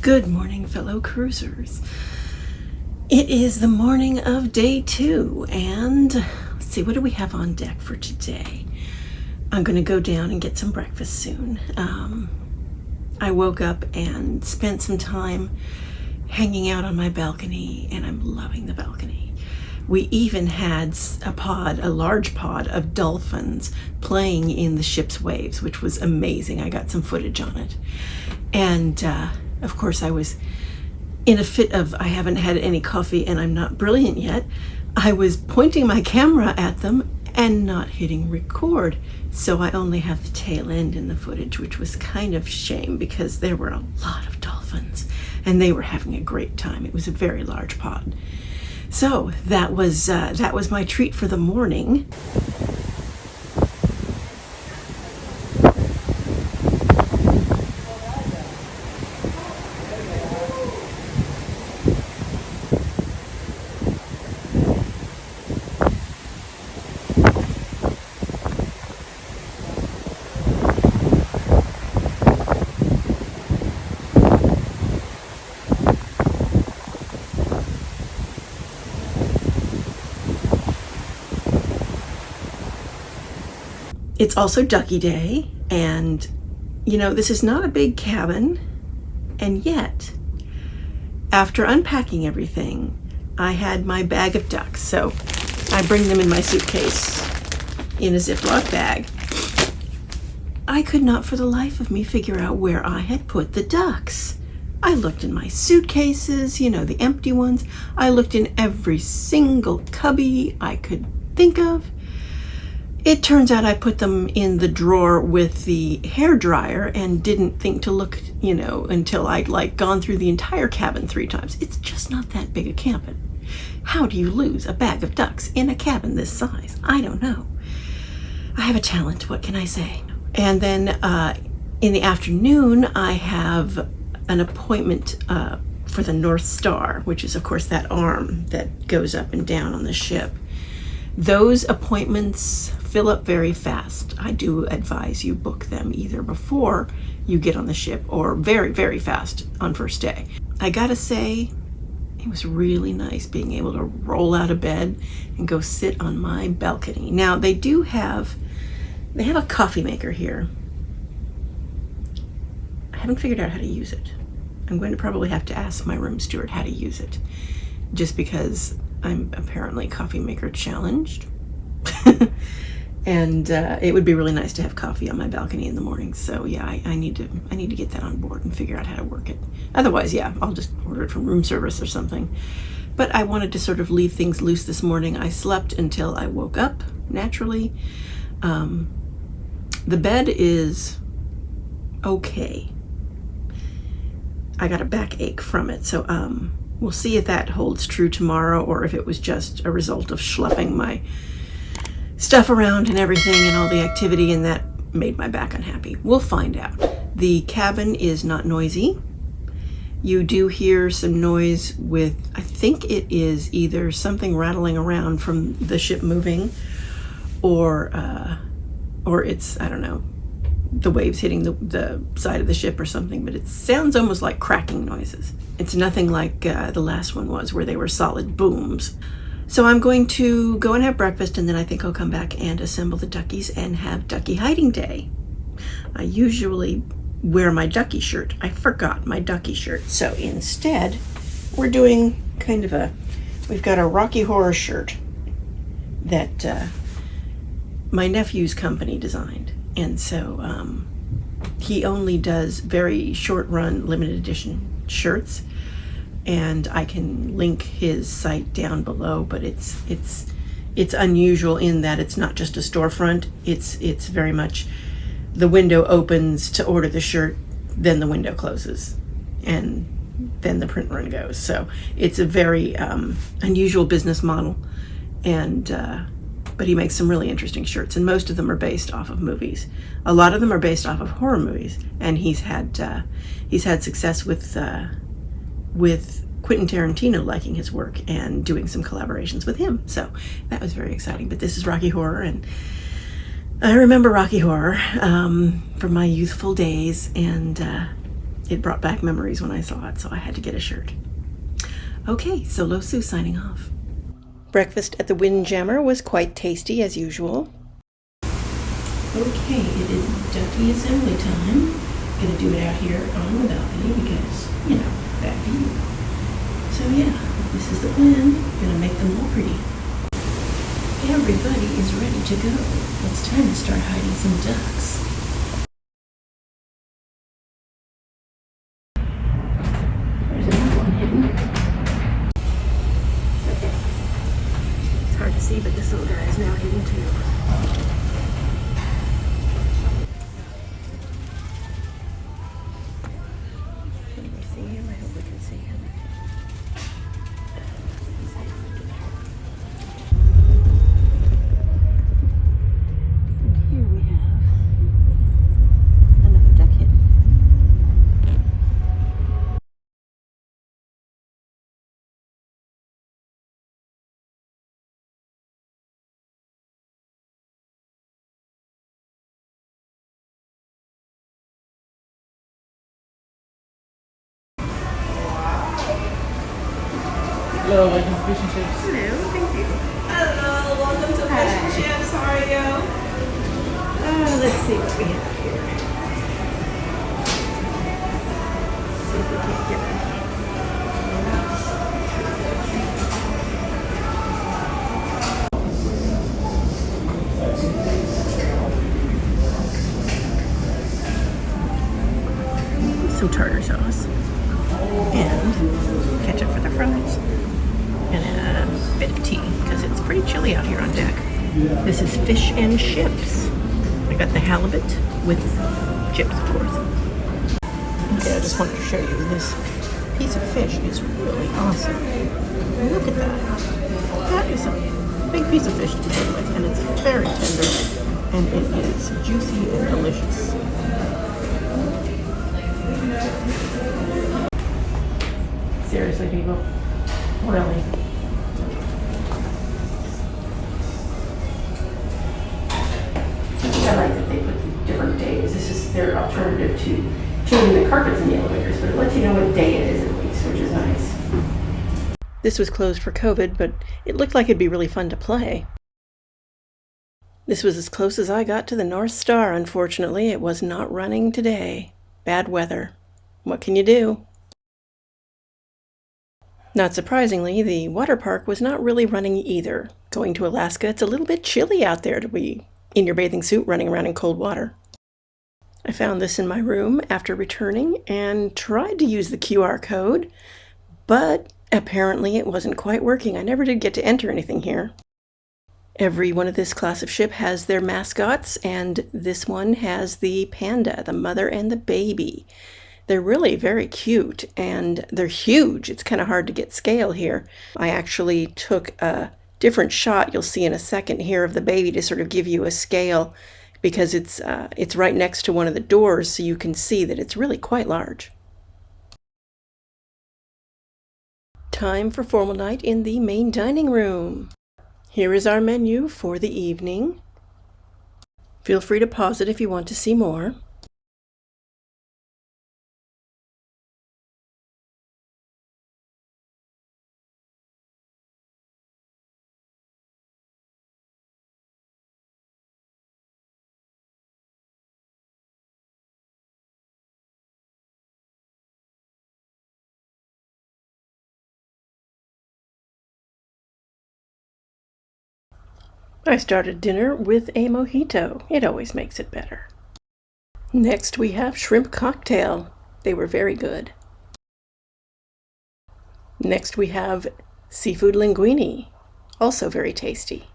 Good morning, fellow cruisers. It is the morning of day 2, and let's see, what do we have on deck for today? I'm going to go down and get some breakfast soon. I woke up and spent some time hanging out on my balcony, and I'm loving the balcony. We even had a large pod of dolphins playing in the ship's waves, which was amazing. I got some footage on it. And of course, I was in a fit of I haven't had any coffee and I'm not brilliant yet. I was pointing my camera at them and not hitting record. So I only have the tail end in the footage, which was kind of a shame because there were a lot of dolphins and they were having a great time. It was a very large pod. So that was my treat for the morning. It's also Ducky Day, and you know, this is not a big cabin, and yet, after unpacking everything, I had my bag of ducks. So I bring them in my suitcase in a Ziploc bag. I could not for the life of me figure out where I had put the ducks. I looked in my suitcases, you know, the empty ones. I looked in every single cubby I could think of. It turns out I put them in the drawer with the hair dryer and didn't think to look, you know, until I'd gone through the entire cabin 3 times. It's just not that big a cabin. How do you lose a bag of ducks in a cabin this size? I don't know. I have a talent, what can I say? And then in the afternoon, I have an appointment for the North Star, which is of course that arm that goes up and down on the ship. Those appointments fill up very fast. I do advise you book them either before you get on the ship or very, very fast on first day. I gotta say, it was really nice being able to roll out of bed and go sit on my balcony. Now, they have a coffee maker here. I haven't figured out how to use it. I'm going to probably have to ask my room steward how to use it, just because I'm apparently coffee maker challenged. And it would be really nice to have coffee on my balcony in the morning. So yeah, I need to get that on board and figure out how to work it. Otherwise, yeah, I'll just order it from room service or something. But I wanted to sort of leave things loose this morning. I slept until I woke up naturally. The bed is okay. I got a backache from it, so we'll see if that holds true tomorrow or if it was just a result of schlepping my stuff around and everything and all the activity, and that made my back unhappy. We'll find out. The cabin is not noisy. You do hear some noise with, I think it is either something rattling around from the ship moving or it's, I don't know, the waves hitting the side of the ship or something, but it sounds almost like cracking noises. It's nothing like the last one was, where they were solid booms. So I'm going to go and have breakfast, and then I think I'll come back and assemble the duckies and have ducky hiding day. I usually wear my ducky shirt. I forgot my ducky shirt. So instead, we're doing kind of we've got a Rocky Horror shirt that my nephew's company designed. And so he only does very short run limited edition shirts, and I can link his site down below, but it's unusual in that it's not just a storefront. It's very much the window opens to order the shirt, then the window closes, and then the print run goes. So it's a very unusual business model, and but he makes some really interesting shirts, and most of them are based off of movies. A lot of them are based off of horror movies, and he's had success with Quentin Tarantino liking his work and doing some collaborations with him. So that was very exciting. But this is Rocky Horror, and I remember Rocky Horror from my youthful days, and it brought back memories when I saw it, so I had to get a shirt. Okay, Solo Sue signing off. Breakfast at the Windjammer was quite tasty as usual. Okay, it is ducky assembly time. Gonna do it out here on the balcony because, you know, that view. So yeah, this is the plan. Gonna make them all pretty. Everybody is ready to go. It's time to start hiding some ducks. There's another one hidden. It's hard to see, but this little guy is now hidden too. Can we see him? I hope we can see him. Hello, welcome to Fish and Chips. Hello, thank you. Hello, welcome to Fish and Chips. How are you? Let's see what we have here. See if we can't get it. Some tartar sauce and ketchup for the fries. And a bit of tea because it's pretty chilly out here on deck. This is fish and chips. I got the halibut with chips, of course. Okay, I just wanted to show you this piece of fish is really awesome. Look at that. That is a big piece of fish to begin with, and it's very tender, and it is juicy and delicious. Seriously, people. Really. I like that they put different days. This is their alternative to changing the carpets in the elevators, but it lets you know what day it is at least, which is nice. This was closed for COVID, but it looked like it'd be really fun to play. This was as close as I got to the North Star, unfortunately. It was not running today. Bad weather. What can you do? Not surprisingly, the water park was not really running either. Going to Alaska, it's a little bit chilly out there to be in your bathing suit running around in cold water. I found this in my room after returning and tried to use the QR code, but apparently it wasn't quite working. I never did get to enter anything here. Every one of this class of ship has their mascots, and this one has the panda, the mother and the baby. They're really very cute, and they're huge. It's kind of hard to get scale here. I actually took a different shot, you'll see in a second here, of the baby to sort of give you a scale, because it's right next to one of the doors, so you can see that it's really quite large. Time for formal night in the main dining room. Here is our menu for the evening. Feel free to pause it if you want to see more. I started dinner with a mojito. It always makes it better. Next we have shrimp cocktail. They were very good. Next we have seafood linguine. Also very tasty.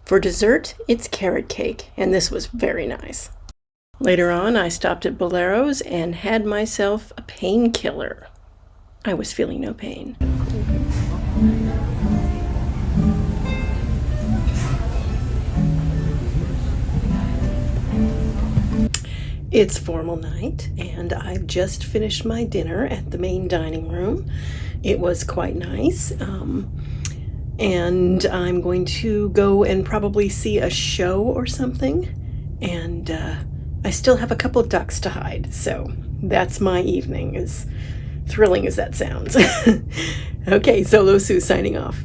For dessert, it's carrot cake, and this was very nice. Later on, I stopped at Bolero's and had myself a painkiller. I was feeling no pain. It's formal night, and I've just finished my dinner at the main dining room. It was quite nice, and I'm going to go and probably see a show or something, and I still have a couple ducks to hide, so that's my evening, as thrilling as that sounds. Okay, Solo Sue signing off.